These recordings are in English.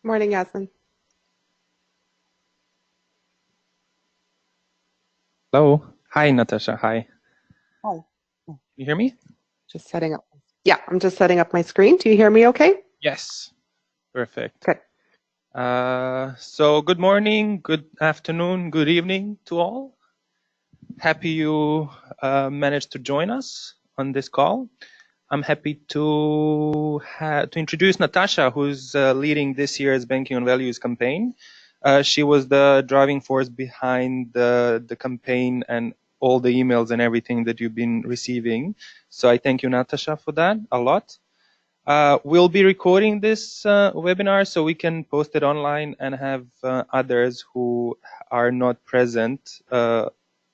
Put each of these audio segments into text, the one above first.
Morning, Yasmin. Hello. Hi, Natasha. Hi. Hi. You hear me? Just setting up. Yeah, I'm just setting up my screen. Do you hear me okay? Yes. Perfect. Good. So good morning, good afternoon, good evening to all. Happy you managed to join us on this call. I'm happy to introduce Natasha, who's leading this year's Banking on Values campaign. She was the driving force behind the campaign and all the emails and everything that you've been receiving. So I thank you, Natasha, for that a lot. We'll be recording this webinar so we can post it online and have others who are not present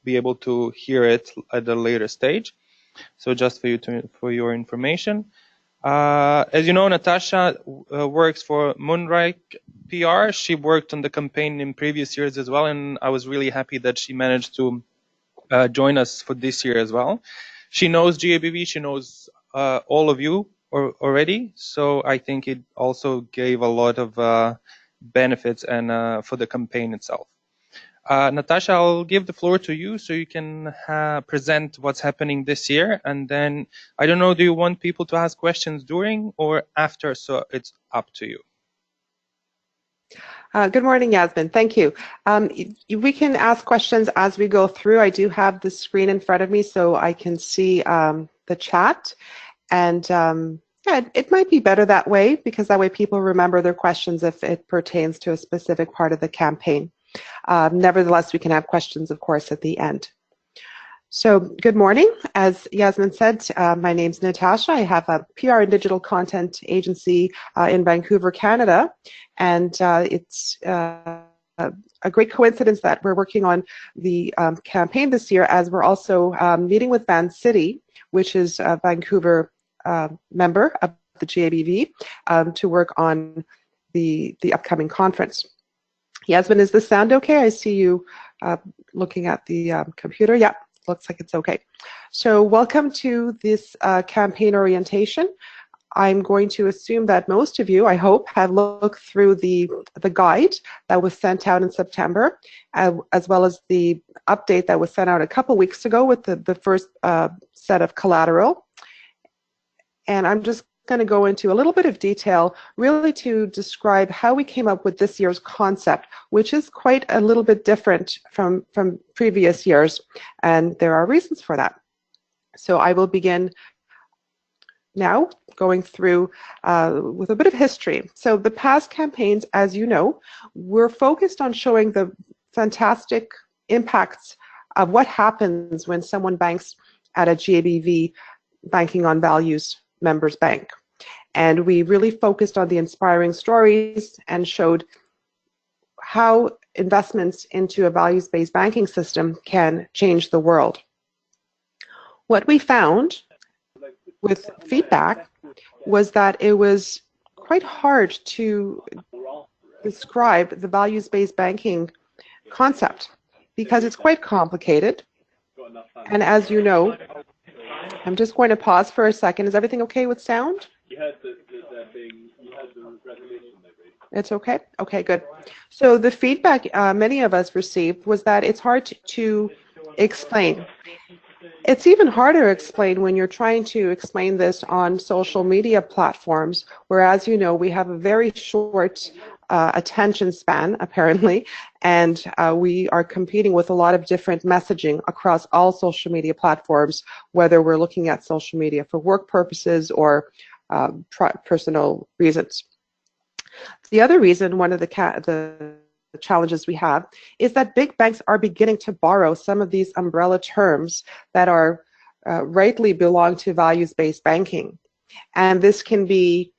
be able to hear it at a later stage. So just for your information. As you know, Natasha works for Moonreich PR. She worked on the campaign in previous years as well, and I was really happy that she managed to join us for this year as well. She knows GABV, she knows all of you already, so I think it also gave a lot of benefits and for the campaign itself. Natasha, I'll give the floor to you so you can present what's happening this year, and then I don't know, do you want people to ask questions during or after? So it's up to you. Good morning, Yasmin. Thank you. We can ask questions as we go through. I do have the screen in front of me so I can see the chat. And yeah, it might be better that way because that way people remember their questions if it pertains to a specific part of the campaign. Nevertheless, we can have questions, of course, at the end. So good morning. As Yasmin said, my name's Natasha. I have a PR and digital content agency in Vancouver, Canada. And it's a great coincidence that we're working on the campaign this year as we're also meeting with Vancity, which is a Vancouver member of the GABV, to work on the upcoming conference. Yasmin, is the sound okay? I see you looking at the computer. Yeah, looks like it's okay. So welcome to this campaign orientation. I'm going to assume that most of you, I hope, have looked through the guide that was sent out in September, as well as the update that was sent out a couple weeks ago with the first set of collateral. And I'm just going to go into a little bit of detail really to describe how we came up with this year's concept, which is quite a little bit different from previous years, and there are reasons for that. So I will begin now going through with a bit of history. So the past campaigns, as you know, were focused on showing the fantastic impacts of what happens when someone banks at a GABV Banking on Values members bank. And we really focused on the inspiring stories and showed how investments into a values-based banking system can change the world. What we found with feedback was that it was quite hard to describe the values-based banking concept because it's quite complicated. And as you know, I'm just going to pause for a second. Is everything okay with sound? You had the thing, you had the resolution there, right? It's okay? Okay, good. So the feedback many of us received was that it's hard to explain. It's even harder to explain when you're trying to explain this on social media platforms, where, as you know, we have a very short attention span, apparently, and we are competing with a lot of different messaging across all social media platforms, whether we're looking at social media for work purposes or personal reasons. The other reason, one of the challenges we have, is that big banks are beginning to borrow some of these umbrella terms that are rightly belong to values-based banking. And this can be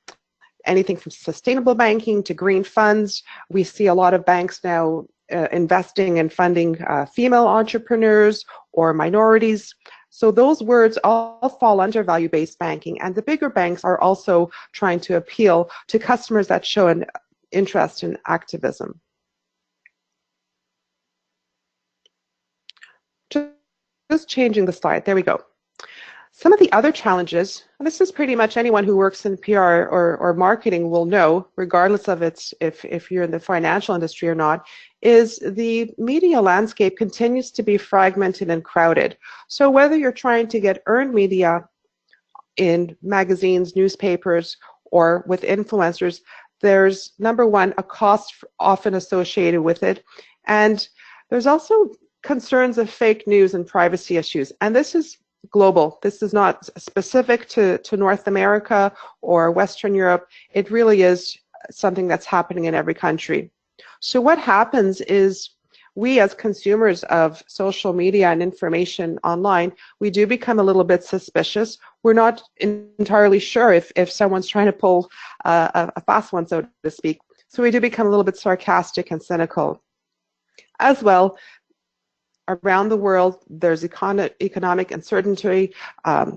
anything from sustainable banking to green funds. We see a lot of banks now investing and funding female entrepreneurs or minorities. So those words all fall under value-based banking, and the bigger banks are also trying to appeal to customers that show an interest in activism. Just just changing the slide. There we go. Some of the other challenges, and this is pretty much anyone who works in PR or marketing will know, regardless of if you're in the financial industry or not, is the media landscape continues to be fragmented and crowded. So whether you're trying to get earned media in magazines, newspapers, or with influencers, there's, number one, a cost often associated with it. And there's also concerns of fake news and privacy issues. And this is global. This is not specific to North America or Western Europe. It really is something that's happening in every country. So what happens is we as consumers of social media and information online, we do become a little bit suspicious. We're not entirely sure if someone's trying to pull a fast one, so to speak. So we do become a little bit sarcastic and cynical. As well, around the world, there's economic uncertainty,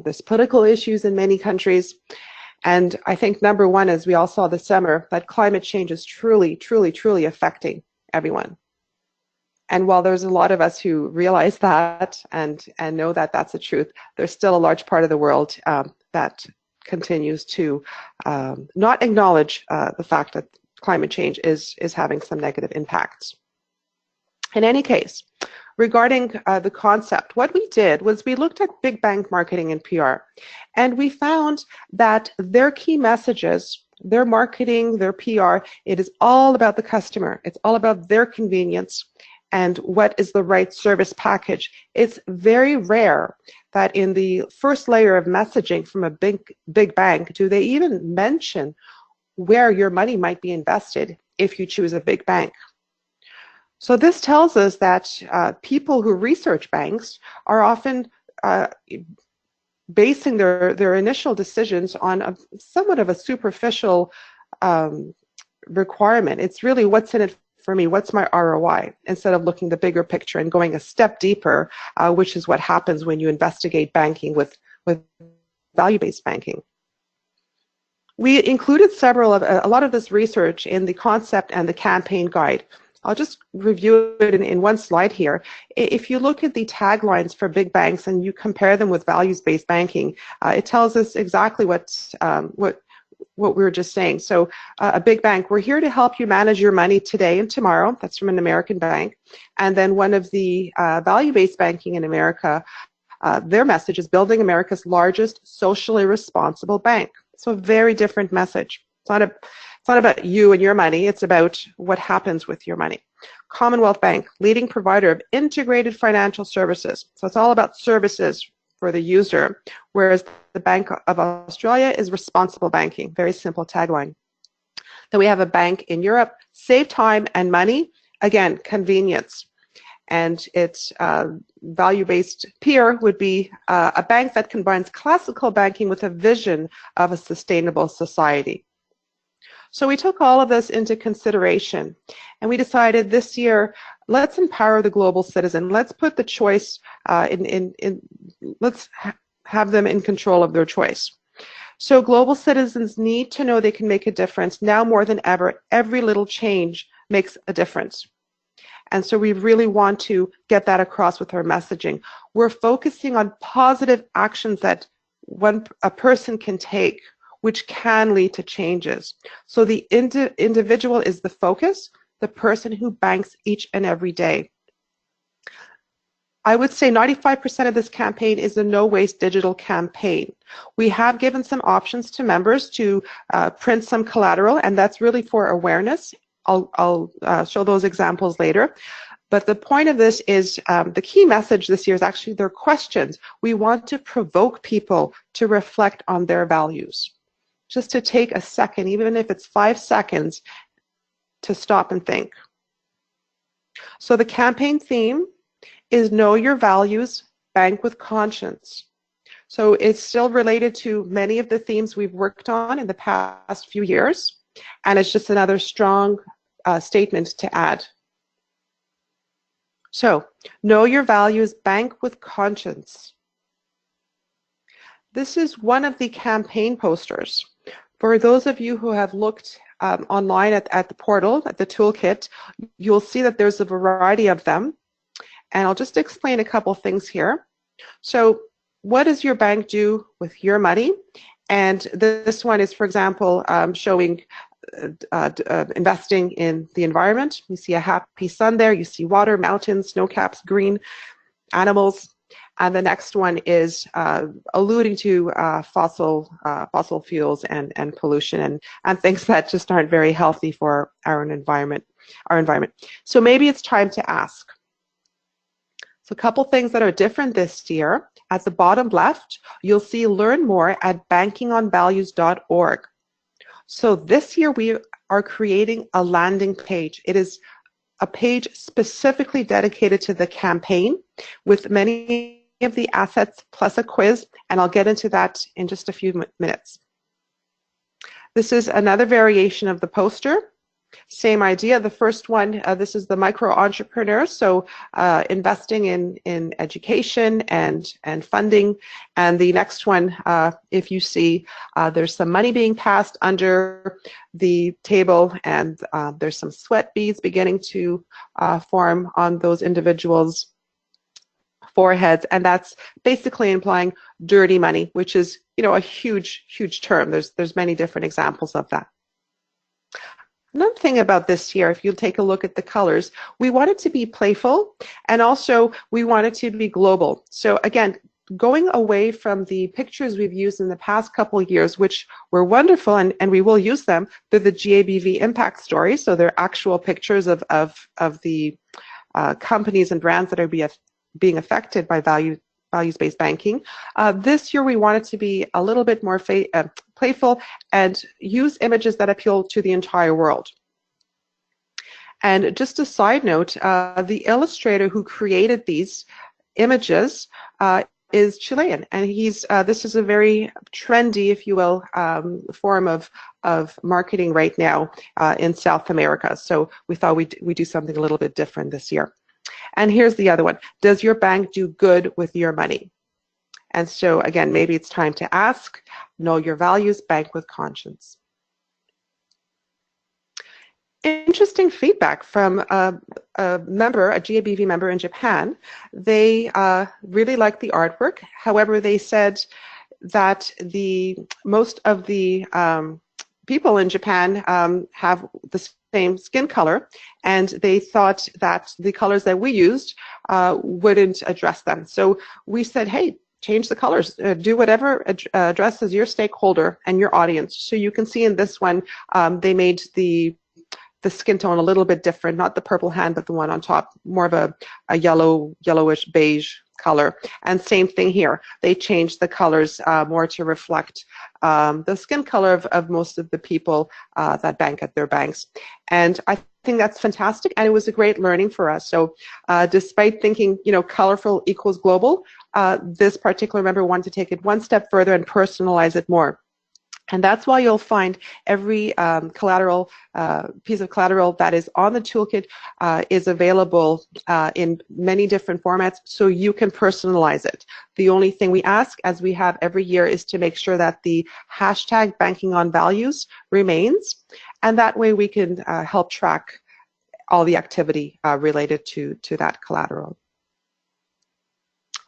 there's political issues in many countries. And I think number one, as we all saw this summer, that climate change is truly, truly, truly affecting everyone. And while there's a lot of us who realize that and know that that's the truth, there's still a large part of the world that continues to not acknowledge the fact that climate change is having some negative impacts. In any case, regarding the concept, what we did was we looked at big bank marketing and PR, and we found that their key messages, their marketing, their PR, it is all about the customer. It's all about their convenience and what is the right service package. It's very rare that in the first layer of messaging from a big bank do they even mention where your money might be invested if you choose a big bank. So this tells us that people who research banks are often basing their initial decisions on somewhat of a superficial requirement. It's really what's in it for me, what's my ROI, instead of looking the bigger picture and going a step deeper, which is what happens when you investigate banking with value-based banking. We included a lot of this research in the concept and the campaign guide. I'll just review it in one slide here. If you look at the taglines for big banks and you compare them with values-based banking, it tells us exactly what we were just saying. So a big bank, we're here to help you manage your money today and tomorrow. That's from an American bank. And then one of the value-based banking in America, their message is building America's largest socially responsible bank. So a very different message. It's not about you and your money, it's about what happens with your money. Commonwealth Bank, leading provider of integrated financial services. So it's all about services for the user, whereas the Bank of Australia is responsible banking. Very simple tagline. Then we have a bank in Europe, save time and money. Again, convenience. And its value-based peer would be a bank that combines classical banking with a vision of a sustainable society. So we took all of this into consideration, and we decided this year, let's empower the global citizen. Let's put the choice let's have them in control of their choice. So global citizens need to know they can make a difference. Now more than ever, every little change makes a difference. And so we really want to get that across with our messaging. We're focusing on positive actions that a person can take, which can lead to changes. So the individual is the focus, the person who banks each and every day. I would say 95% of this campaign is a no-waste digital campaign. We have given some options to members to print some collateral, and that's really for awareness. I'll show those examples later. But the point of this is the key message this year is actually their questions. We want to provoke people to reflect on their values. Just to take a second, even if it's 5 seconds, to stop and think. So the campaign theme is Know Your Values, Bank with Conscience. So it's still related to many of the themes we've worked on in the past few years, and it's just another strong statement to add. So, know your values, bank with conscience. This is one of the campaign posters. For those of you who have looked online at the portal, at the toolkit, you'll see that there's a variety of them. And I'll just explain a couple things here. So what does your bank do with your money? And this one is, for example, showing investing in the environment. You see a happy sun there. You see water, mountains, snow caps, green, animals. And the next one is alluding to fossil fuels and pollution and things that just aren't very healthy for our environment. So maybe it's time to ask. So a couple things that are different this year. At the bottom left, you'll see learn more at bankingonvalues.org. So this year we are creating a landing page. It is a page specifically dedicated to the campaign with many of the assets plus a quiz, and I'll get into that in just a few minutes. This is another variation of the poster. Same idea. The first one, this is the micro entrepreneur, so investing in education and funding. And the next one, if you see, there's some money being passed under the table, and there's some sweat beads beginning to form on those individuals' foreheads, and that's basically implying dirty money, which is, you know, a huge term. There's many different examples of that. Another thing about this year, if you take a look at the colors, we want it to be playful, and also we want it to be global. So again, going away from the pictures we've used in the past couple of years, which were wonderful, and we will use them, they're the GABV impact stories, so they're actual pictures of the companies and brands that are being affected by values-based banking. This year we want it to be a little bit more playful and use images that appeal to the entire world. And just a side note, the illustrator who created these images is Chilean, and this is a very trendy, if you will, form of marketing right now in South America. So we thought we'd do something a little bit different this year. And here's the other one. Does your bank do good with your money? And so again, maybe it's time to ask, know your values, bank with conscience. Interesting feedback from a member, a GABV member in Japan. They really liked the artwork. However, they said that most of the people in Japan have the same skin color, and they thought that the colors that we used wouldn't address them. So we said, hey, change the colors, do whatever addresses your stakeholder and your audience. So you can see in this one, they made the skin tone a little bit different, not the purple hand, but the one on top, more of a yellowish beige color. And same thing here. They changed the colors more to reflect the skin color of most of the people that bank at their banks. And I think that's fantastic, and it was a great learning for us. So despite thinking, you know, colorful equals global, this particular member wanted to take it one step further and personalize it more. And that's why you'll find every collateral, piece of collateral that is on the toolkit is available in many different formats, so you can personalize it. The only thing we ask, as we have every year, is to make sure that the hashtag banking on values remains, and that way we can help track all the activity related to that collateral.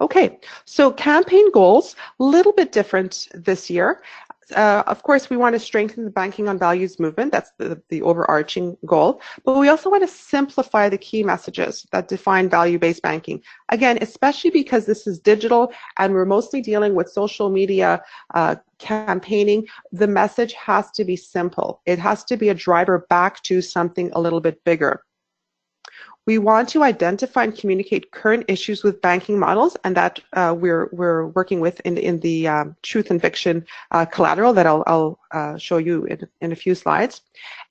Okay, so campaign goals, a little bit different this year. Of course, we want to strengthen the banking on values movement. That's the overarching goal. But we also want to simplify the key messages that define value-based banking. Again, especially because this is digital and we're mostly dealing with social media campaigning, the message has to be simple. It has to be a driver back to something a little bit bigger. We want to identify and communicate current issues with banking models, and that we're working with in the Truth and Fiction collateral that I'll show you in a few slides.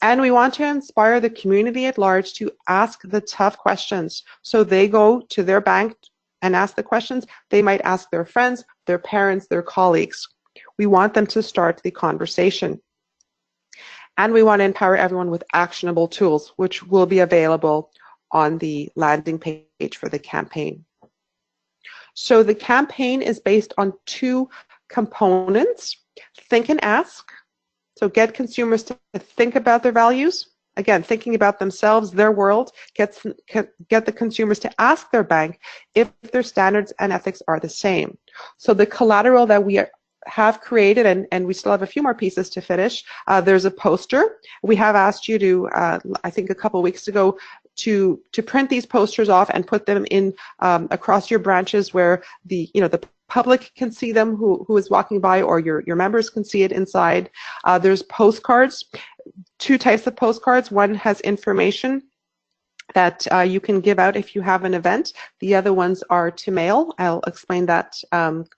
And we want to inspire the community at large to ask the tough questions. So they go to their bank and ask the questions. They might ask their friends, their parents, their colleagues. We want them to start the conversation. And we want to empower everyone with actionable tools, which will be available on the landing page for the campaign. So the campaign is based on two components: think and ask. So get consumers to think about their values, again, thinking about themselves, their world, get the consumers to ask their bank if their standards and ethics are the same. So the collateral that we have created, and we still have a few more pieces to finish. There's a poster. We have asked you to, I think a couple of weeks ago, to print these posters off and put them in across your branches where the public can see them who is walking by, or your members can see it inside. There's postcards, two types of postcards. One has information that you can give out if you have an event. The other ones are to mail. I'll explain that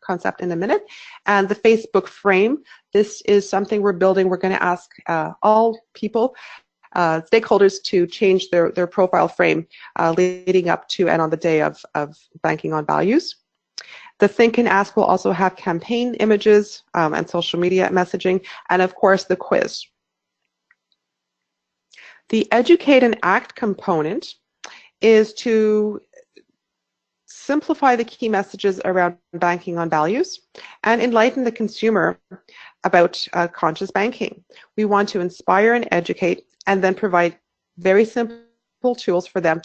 concept in a minute. And the Facebook frame, this is something we're building. We're going to ask all people, stakeholders, to change their profile frame leading up to and on the day of Banking on Values. The Think and Ask will also have campaign images and social media messaging, and of course the quiz. The Educate and Act component is to simplify the key messages around banking on values and enlighten the consumer about conscious banking. We want to inspire and educate, and then provide very simple tools for them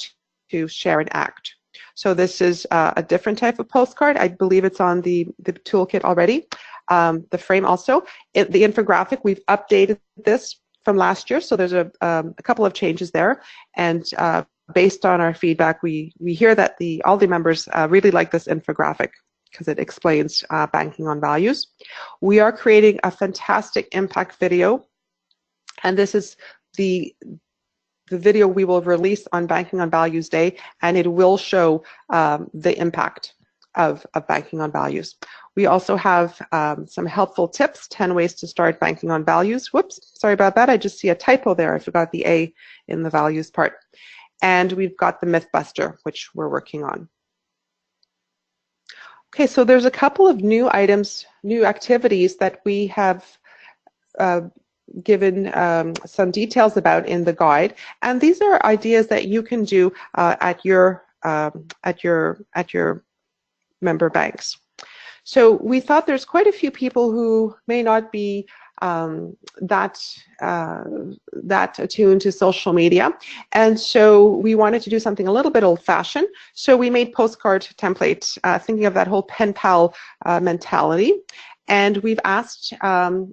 to share and act. So this is a different type of postcard. I believe it's on the toolkit already. The frame also. The infographic, we've updated this from last year, so there's a couple of changes there, and based on our feedback, we hear that all the members really like this infographic because it explains banking on values. We are creating a fantastic impact video, and this is the video we will release on Banking on Values Day, and it will show the impact of Banking on Values. We also have some helpful tips, 10 ways to start banking on values. Whoops, sorry about that. I just see a typo there. I forgot the A in the values part. And we've got the Mythbuster, which we're working on. Okay, so there's a couple of new items, new activities that we have given some details about in the guide. And these are ideas that you can do at your member banks. So we thought there's quite a few people who may not be that attuned to social media, and so we wanted to do something a little bit old-fashioned. So we made postcard templates, thinking of that whole pen pal mentality, and we've asked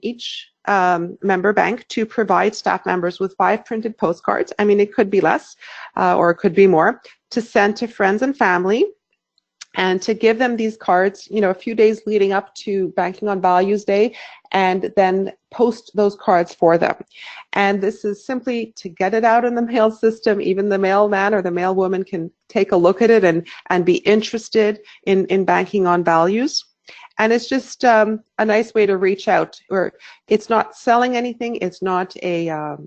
each member bank to provide staff members with 5 printed postcards. I mean, it could be less or it could be more, to send to friends and family, and to give them these cards, a few days leading up to Banking on Values Day, and then post those cards for them. And this is simply to get it out in the mail system. Even the mailman or the mailwoman can take a look at it and be interested in banking on values. And it's just a nice way to reach out. Or it's not selling anything. It's not a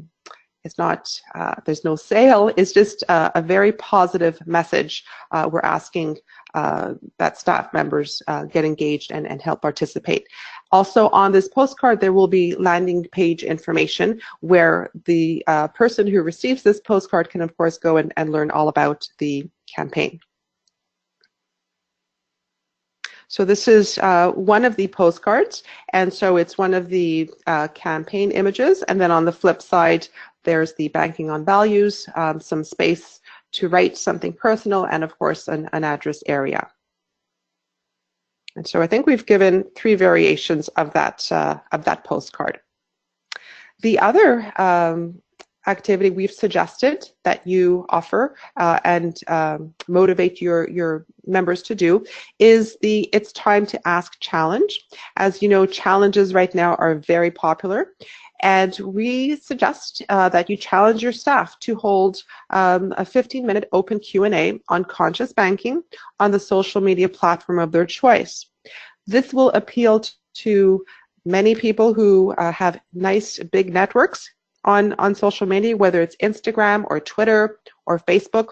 there's no sale. It's just a very positive message. We're asking that staff members get engaged and help participate. Also on this postcard, there will be landing page information where the person who receives this postcard can, of course, go and learn all about the campaign. So this is one of the postcards, and so it's one of the campaign images, and then on the flip side, there's the Banking on Values, some space to write something personal, and of course an address area. And so I think we've given 3 variations of that postcard. The other activity we've suggested that you offer and motivate your members to do is the It's Time to Ask challenge. As you know, challenges right now are very popular. And we suggest that you challenge your staff to hold a 15-minute open Q&A on conscious banking on the social media platform of their choice. This will appeal to many people who have nice big networks on social media, whether it's Instagram or Twitter or Facebook.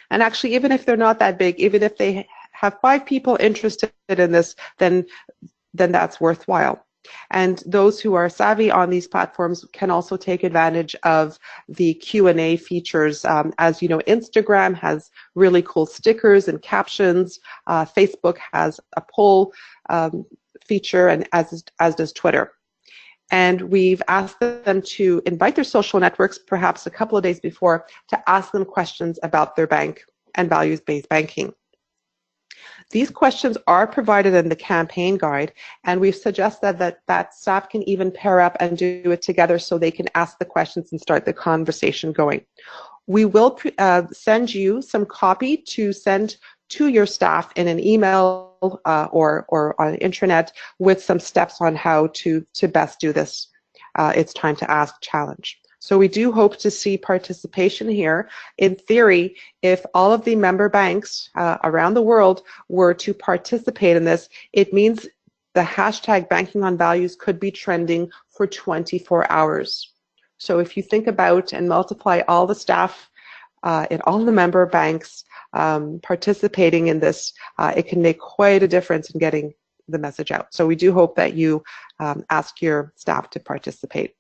And actually, even if they're not that big, even if they have 5 people interested in this, then that's worthwhile. And those who are savvy on these platforms can also take advantage of the Q&A features. As you know, Instagram has really cool stickers and captions. Facebook has a poll feature, and as does Twitter. And we've asked them to invite their social networks perhaps a couple of days before to ask them questions about their bank and values-based banking. These questions are provided in the campaign guide, and we've suggested that staff can even pair up and do it together so they can ask the questions and start the conversation going. We will send you some copy to send to your staff in an email or on the intranet with some steps on how to best do this It's Time to Ask challenge. So we do hope to see participation here. In theory, if all of the member banks around the world were to participate in this, it means the hashtag Banking on Values could be trending for 24 hours. So if you think about and multiply all the staff in all the member banks participating in this, it can make quite a difference in getting the message out. So we do hope that you ask your staff to participate.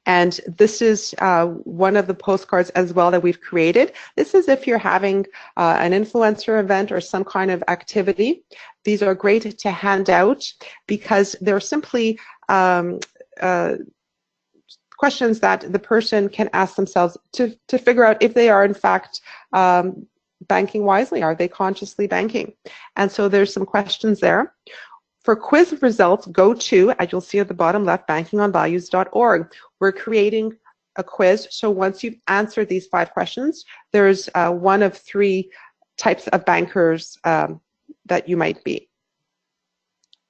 And this is one of the postcards as well that we've created. This is if you're having an influencer event or some kind of activity. These are great to hand out because they're simply questions that the person can ask themselves to figure out if they are in fact banking wisely. Are they consciously banking? And so there's some questions there. For quiz results, go to, as you'll see at the bottom left, bankingonvalues.org. We're creating a quiz, so once you've answered these 5 questions, there's one of 3 types of bankers that you might be.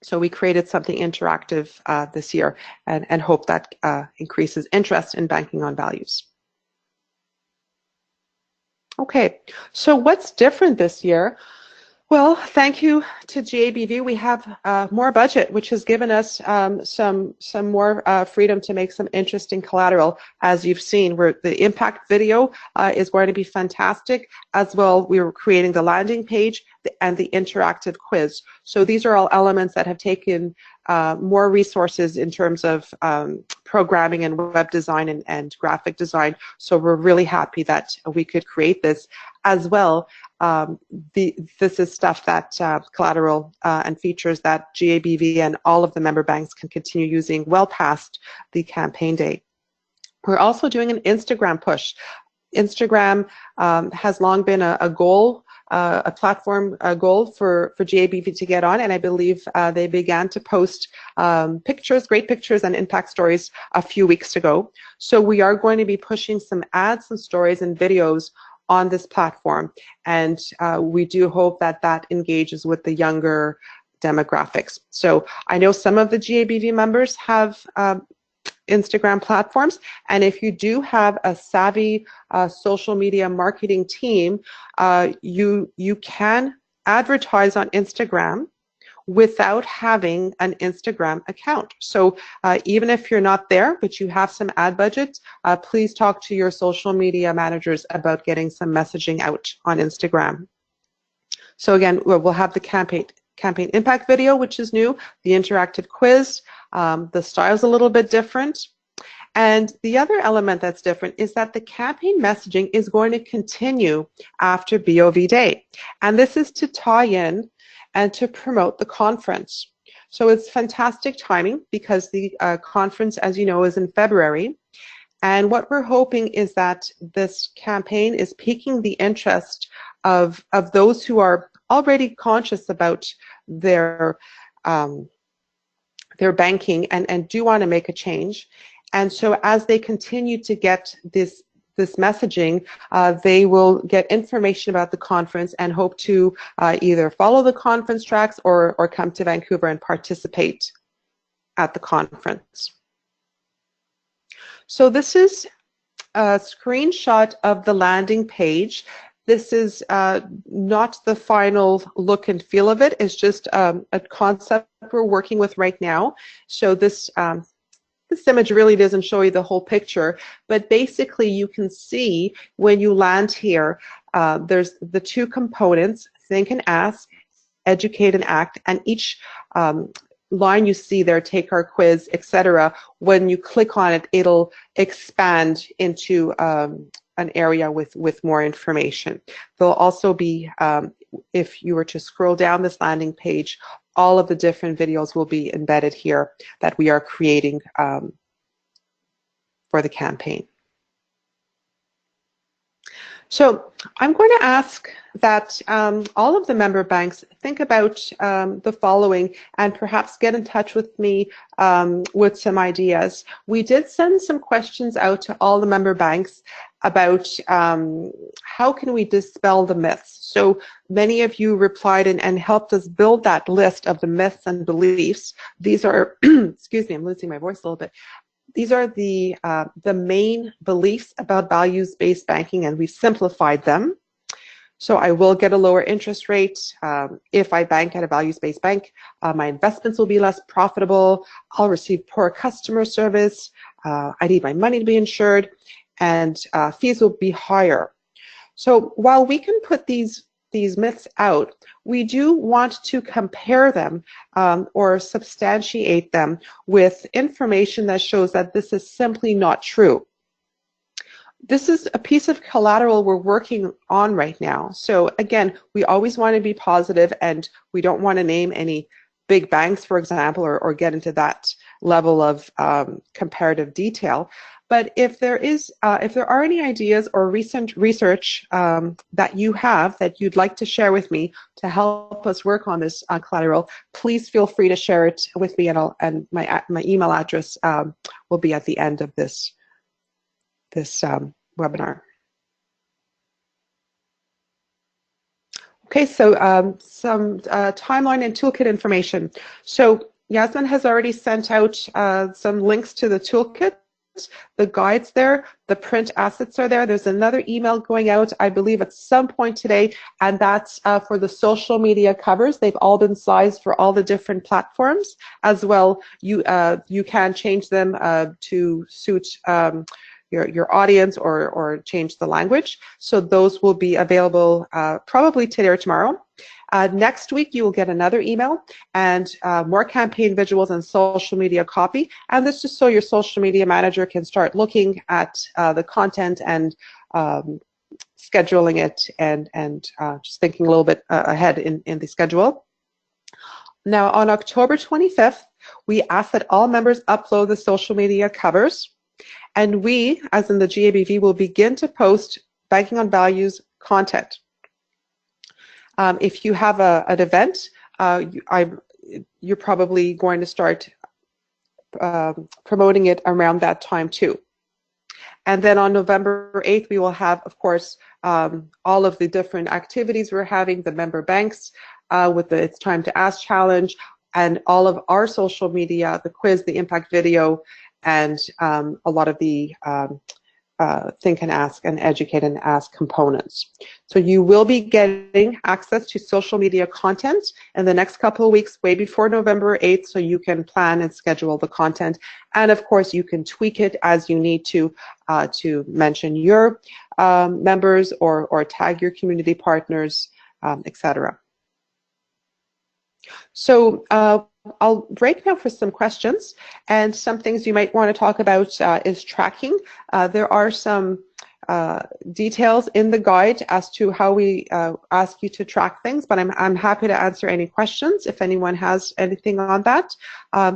So we created something interactive this year and hope that increases interest in banking on values. Okay, so what's different this year? Well, thank you to GABV. We have more budget, which has given us some more freedom to make some interesting collateral. As you've seen, the impact video is going to be fantastic. As well, we were creating the landing page and the interactive quiz. So these are all elements that have taken more resources in terms of programming and web design and graphic design. So we're really happy that we could create this as well. This is stuff that collateral and features that GABV and all of the member banks can continue using well past the campaign day. We're also doing an Instagram push. Instagram has long been a goal, a platform goal for GABV to get on, and I believe they began to post pictures, great pictures and impact stories a few weeks ago. So we are going to be pushing some ads and stories and videos on this platform, and we do hope that that engages with the younger demographics. So I know some of the GABV members have Instagram platforms, and if you do have a savvy social media marketing team, you can advertise on Instagram without having an Instagram account. So even if you're not there, but you have some ad budget, please talk to your social media managers about getting some messaging out on Instagram. So again, we'll have the campaign impact video, which is new, the interactive quiz, the style's a little bit different. And the other element that's different is that the campaign messaging is going to continue after BOV Day. And this is to tie in and to promote the conference. So it's fantastic timing because the conference, as you know, is in February. And what we're hoping is that this campaign is piquing the interest of those who are already conscious about their banking and do want to make a change. And so as they continue to get this messaging, they will get information about the conference and hope to either follow the conference tracks or come to Vancouver and participate at the conference. So this is a screenshot of the landing page. This is not the final look and feel of it. It's just a concept we're working with right now. So this image really doesn't show you the whole picture, but basically you can see when you land here, there's the 2 components, think and ask, educate and act, and each line you see there, take our quiz, etc. When you click on it, it'll expand into an area with more information. There'll also be if you were to scroll down this landing page, all of the different videos will be embedded here that we are creating for the campaign. So I'm going to ask that all of the member banks think about the following and perhaps get in touch with me with some ideas. We did send some questions out to all the member banks about how can we dispel the myths. So many of you replied and helped us build that list of the myths and beliefs. These are, excuse me, I'm losing my voice a little bit. These are the main beliefs about values-based banking, and we've simplified them. So I will get a lower interest rate if I bank at a values-based bank. My investments will be less profitable. I'll receive poor customer service. I need my money to be insured, and fees will be higher. So while we can put these myths out, we do want to compare them or substantiate them with information that shows that this is simply not true. This is a piece of collateral we're working on right now. So again, we always want to be positive, and we don't want to name any big banks, for example, or get into that level of comparative detail. But if there are any ideas or recent research that you have that you'd like to share with me to help us work on this collateral, please feel free to share it with me, and my email address will be at the end of this webinar. Okay, so some timeline and toolkit information. So Yasmin has already sent out some links to the toolkit. The guides there, the print assets are there. There's another email going out, I believe, at some point today, and that's for the social media covers. They've all been sized for all the different platforms as well. You can change them to suit your audience or change the language. So those will be available probably today or tomorrow. Next week, you will get another email and more campaign visuals and social media copy. And this is so your social media manager can start looking at the content and scheduling it and just thinking a little bit ahead in the schedule. Now, on October 25th, we ask that all members upload the social media covers. And we, as in the GABV, will begin to post Banking on Values content. If you have an event, you're probably going to start promoting it around that time too. And then on November 8th, we will have, of course, all of the different activities we're having, the member banks with the It's Time to Ask challenge, and all of our social media, the quiz, the impact video, and a lot of the Think and Ask and Educate and Ask components. So you will be getting access to social media content in the next couple of weeks, way before November 8th, so you can plan and schedule the content. And of course, you can tweak it as you need to mention your members or tag your community partners, etc. So I'll break now for some questions, and some things you might want to talk about is tracking. There are some details in the guide as to how we ask you to track things, but I'm happy to answer any questions if anyone has anything on that.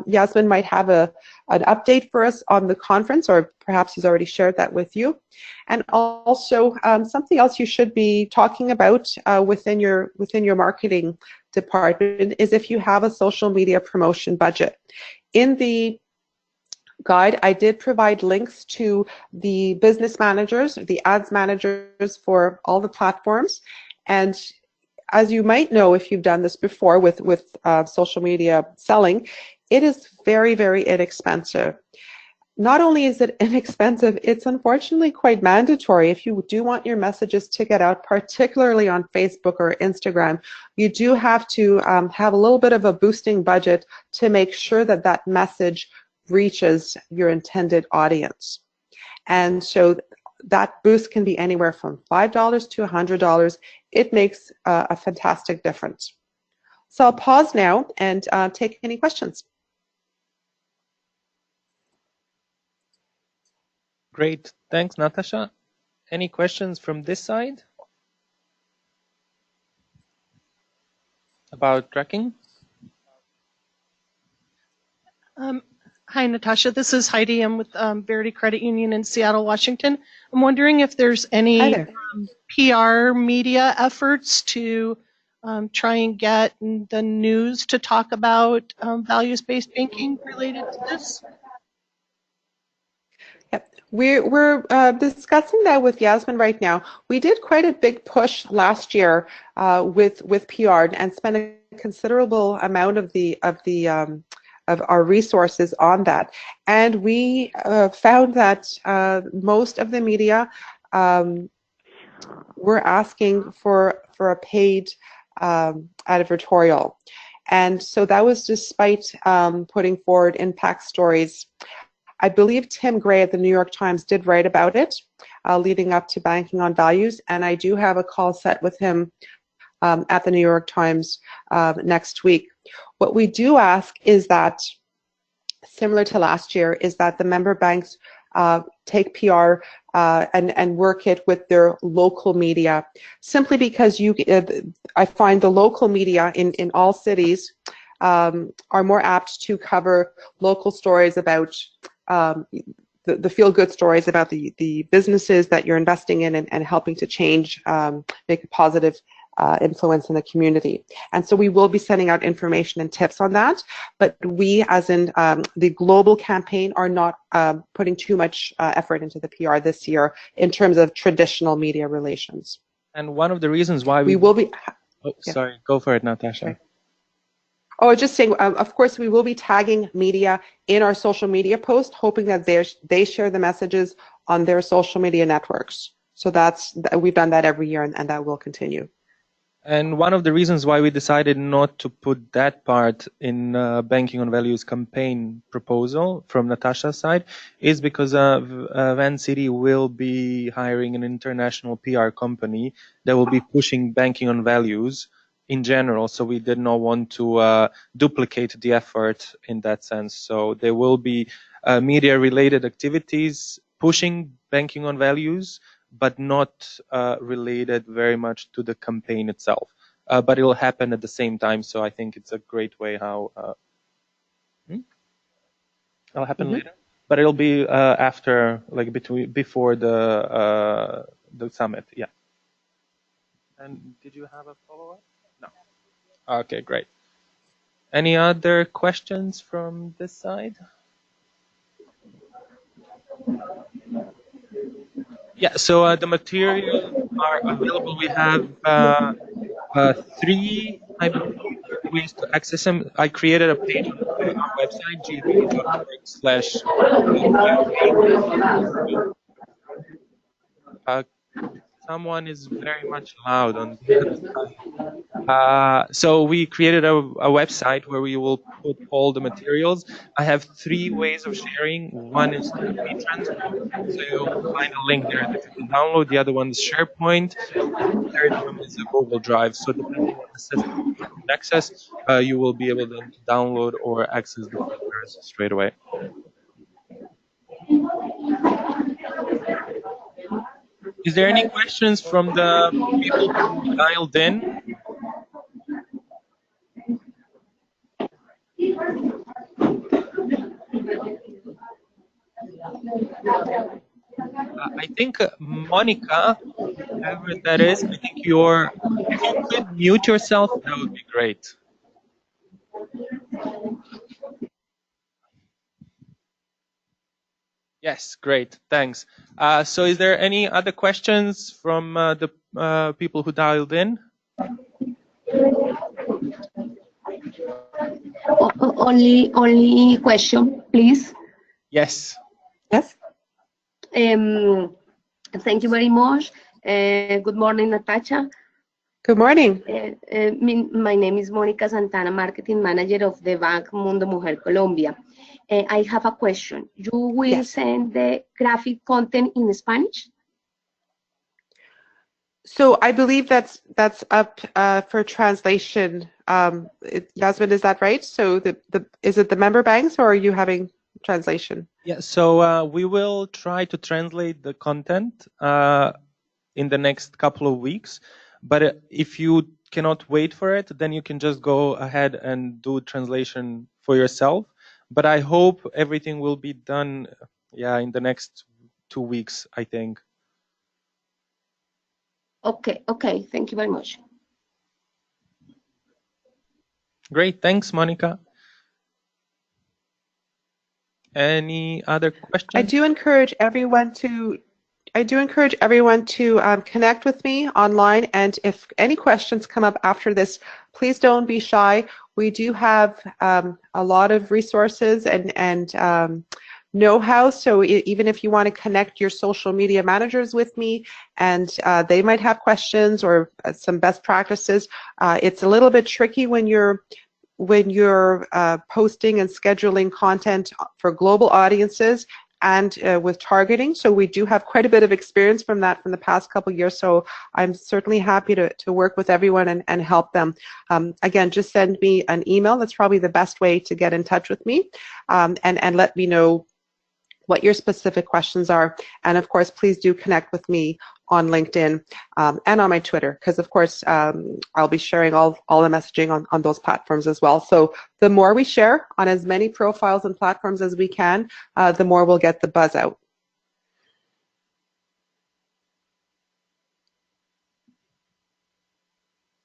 Yasmin might have an update for us on the conference, or perhaps he's already shared that with you. And also something else you should be talking about within your marketing department is if you have a social media promotion budget. In the guide, I did provide links to the business managers, the ads managers for all the platforms. And as you might know, if you've done this before with social media selling, it is very, very inexpensive. Not only is it inexpensive, it's unfortunately quite mandatory. If you do want your messages to get out, particularly on Facebook or Instagram, you do have to have a little bit of a boosting budget to make sure that that message reaches your intended audience. And so that boost can be anywhere from $5 to $100. It makes a fantastic difference. So I'll pause now and take any questions. Great, thanks, Natasha. Any questions from this side? About tracking? Hi, Natasha. This is Heidi. I'm with Verity Credit Union in Seattle, Washington. I'm wondering if there's Hi any there. PR media efforts to try and get the news to talk about values-based banking related to this. Yep. We're discussing that with Yasmin right now. We did quite a big push last year with PR and spent a considerable amount of our resources on that, and we found that most of the media were asking for a paid advertorial, and so that was despite putting forward impact stories. I believe Tim Gray at the New York Times did write about it leading up to Banking on Values, and I do have a call set with him at the New York Times next week. What we do ask is that, similar to last year, is that the member banks take PR and work it with their local media, simply because I find the local media in all cities are more apt to cover local stories about the feel-good stories about the businesses that you're investing in and helping to change, make a positive influence in the community. And so we will be sending out information and tips on that, but we, as in the global campaign, are not putting too much effort into the PR this year in terms of traditional media relations. And one of the reasons why we will be... Oh, sorry, go for it, Natasha. Okay. Oh, just saying, of course, we will be tagging media in our social media post, hoping that they share the messages on their social media networks. So we've done that every year, and that will continue. And one of the reasons why we decided not to put that part in Banking on Values campaign proposal from Natasha's side is because Vancity will be hiring an international PR company that will be pushing Banking on Values in general, so we did not want to duplicate the effort in that sense. So there will be media-related activities pushing Banking on Values, but not related very much to the campaign itself. But it will happen at the same time, so I think it's a great way how it'll happen later. But it'll be after, like before the summit, yeah. And did you have a follow-up? No. Okay, great. Any other questions from this side? Yeah, so the materials are available. We have 3, I believe, ways to access them. I created a page on our website, gv.org/. Someone is very much loud on the other side. So we created a website where we will put all the materials. I have 3 ways of sharing. One is WeTransfer, so you'll find a link there that you can download. The other one is SharePoint. And the third one is a Google Drive. So depending on the system you can access, you will be able then to download or access the folders straight away. Is there any questions from the people who dialed in? I think Monica, whoever that is, I think if you could mute yourself, that would be great. Yes, great, thanks. So is there any other questions from the people who dialed in? Only question, please. Yes. Yes. Thank you very much. Good morning, Natasha. Good morning. My name is Monica Santana, Marketing Manager of the Bank Mundo Mujer Colombia. I have a question. You will send the graphic content in Spanish? So I believe that's up for translation. Yasmin, is that right? So is it the member banks, or are you having translation? Yeah, so we will try to translate the content in the next couple of weeks. But if you cannot wait for it, then you can just go ahead and do translation for yourself. But I hope everything will be done, in the next 2 weeks, I think. Okay, okay. Thank you very much. Great, thanks, Monica. Any other questions? I do encourage everyone to connect with me online, and if any questions come up after this, please don't be shy. We do have a lot of resources and know-how, so even if you want to connect your social media managers with me and they might have questions or some best practices, it's a little bit tricky when you're posting and scheduling content for global audiences and with targeting. So we do have quite a bit of experience from that from the past couple of years. So I'm certainly happy to work with everyone and help them. Again, just send me an email. That's probably the best way to get in touch with me, and let me know what your specific questions are. And of course, please do connect with me on LinkedIn and on my Twitter, because of course I'll be sharing all the messaging on those platforms as well. So the more we share on as many profiles and platforms as we can, the more we'll get the buzz out.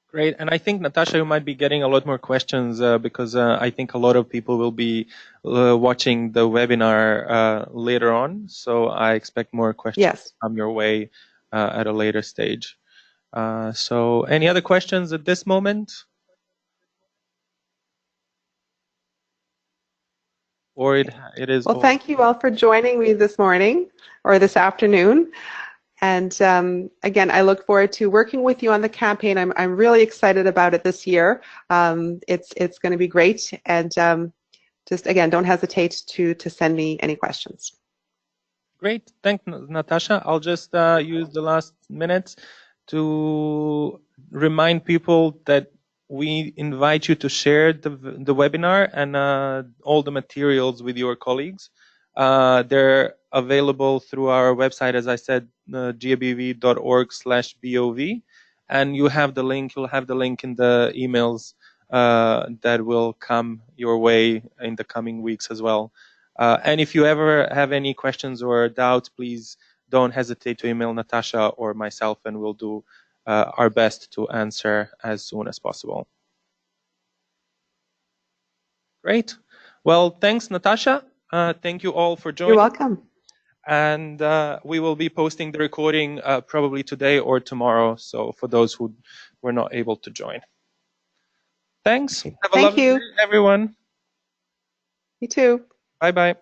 Great, and I think, Natasha, you might be getting a lot more questions because I think a lot of people will be watching the webinar later on, so I expect more questions to come your way at a later stage. So any other questions at this moment? Or it is... Well, thank you all for joining me this morning or this afternoon. And again, I look forward to working with you on the campaign. I'm really excited about it this year. It's going to be great. And just again, don't hesitate to send me any questions. Great, thanks, Natasha. I'll just use the last minutes to remind people that we invite you to share the webinar and all the materials with your colleagues. They're available through our website, as I said, gbv.org/BOV, and you'll have the link in the emails that will come your way in the coming weeks as well. And if you ever have any questions or doubts, please don't hesitate to email Natasha or myself, and we'll do our best to answer as soon as possible. Great. Well, thanks, Natasha. Thank you all for joining. You're welcome. And we will be posting the recording probably today or tomorrow, so for those who were not able to join. Thanks. Have a lovely day, everyone. You too. Bye-bye.